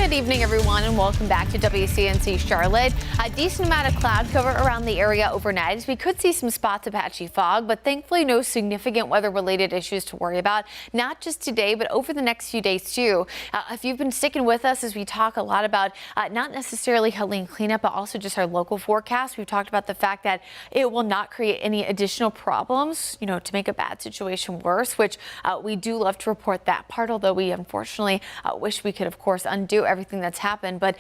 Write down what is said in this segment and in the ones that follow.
Good evening, everyone, and welcome back to WCNC Charlotte. A decent amount of cloud cover around the area overnight, as we could see some spots of patchy fog, but thankfully no significant weather-related issues to worry about, not just today, but over the next few days, too. If you've been sticking with us as we talk a lot about not necessarily Helene cleanup, but also just our local forecast, we've talked about the fact that it will not create any additional problems, to make a bad situation worse, which we do love to report that part, although we unfortunately wish we could, of course, undo everything that's happened. But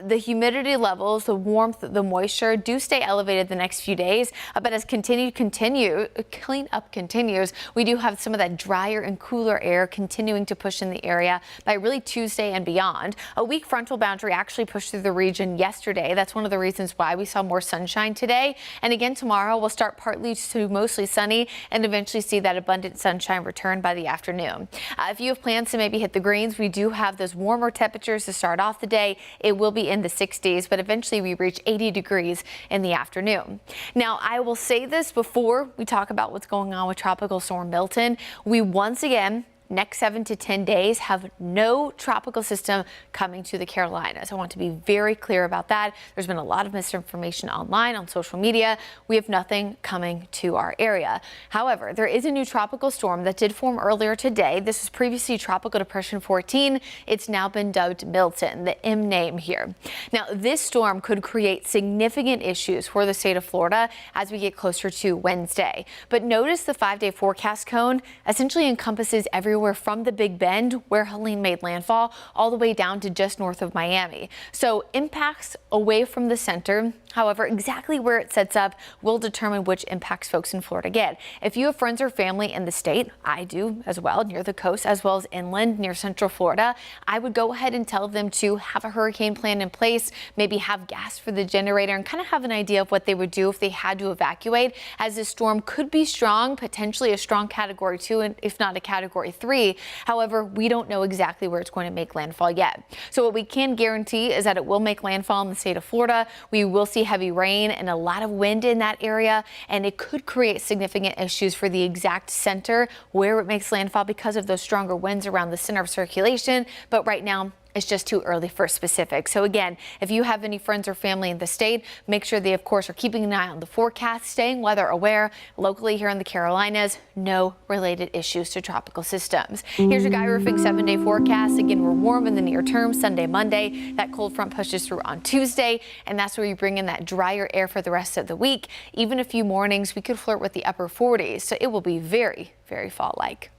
the humidity levels, the warmth, the moisture do stay elevated the next few days. But as cleanup continues, we do have some of that drier and cooler air continuing to push in the area by really Tuesday and beyond. A weak frontal boundary actually pushed through the region yesterday. That's one of the reasons why we saw more sunshine today. And again, tomorrow we'll start partly to mostly sunny and eventually see that abundant sunshine return by the afternoon. If you have plans to maybe hit the greens, we do have those warmer temperatures to start off the day. It will be in the 60s, but eventually we reach 80 degrees in the afternoon. Now, I will say this before we talk about what's going on with Tropical Storm Milton. We once again, next 7 to 10 days, have no tropical system coming to the Carolinas. I want to be very clear about that. There's been a lot of misinformation online, on social media. We have nothing coming to our area. However, there is a new tropical storm that did form earlier today. This was previously Tropical Depression 14. It's now been dubbed Milton, the M name here. Now, this storm could create significant issues for the state of Florida as we get closer to Wednesday. But notice the 5-day forecast cone essentially encompasses everywhere from the Big Bend, where Helene made landfall, all the way down to just north of Miami. So impacts away from the center. However, exactly where it sets up will determine which impacts folks in Florida get. If you have friends or family in the state, I do as well, near the coast, as well as inland near Central Florida, I would go ahead and tell them to have a hurricane plan in place, maybe have gas for the generator, and kind of have an idea of what they would do if they had to evacuate, as this storm could be strong, potentially a strong Category 2, and if not a Category 3. However, we don't know exactly where it's going to make landfall yet. So what we can guarantee is that it will make landfall in the state of Florida. We will see heavy rain and a lot of wind in that area, and it could create significant issues for the exact center where it makes landfall because of those stronger winds around the center of circulation. But right now, it's just too early for specifics. So again, if you have any friends or family in the state, make sure they, of course, are keeping an eye on the forecast, staying weather aware. Locally here in the Carolinas, no related issues to tropical systems. Here's your Guy Roofing 7-day forecast. Again, we're warm in the near term, Sunday, Monday. That cold front pushes through on Tuesday, and that's where you bring in that drier air for the rest of the week. Even a few mornings, we could flirt with the upper 40s, so it will be very, very fall-like.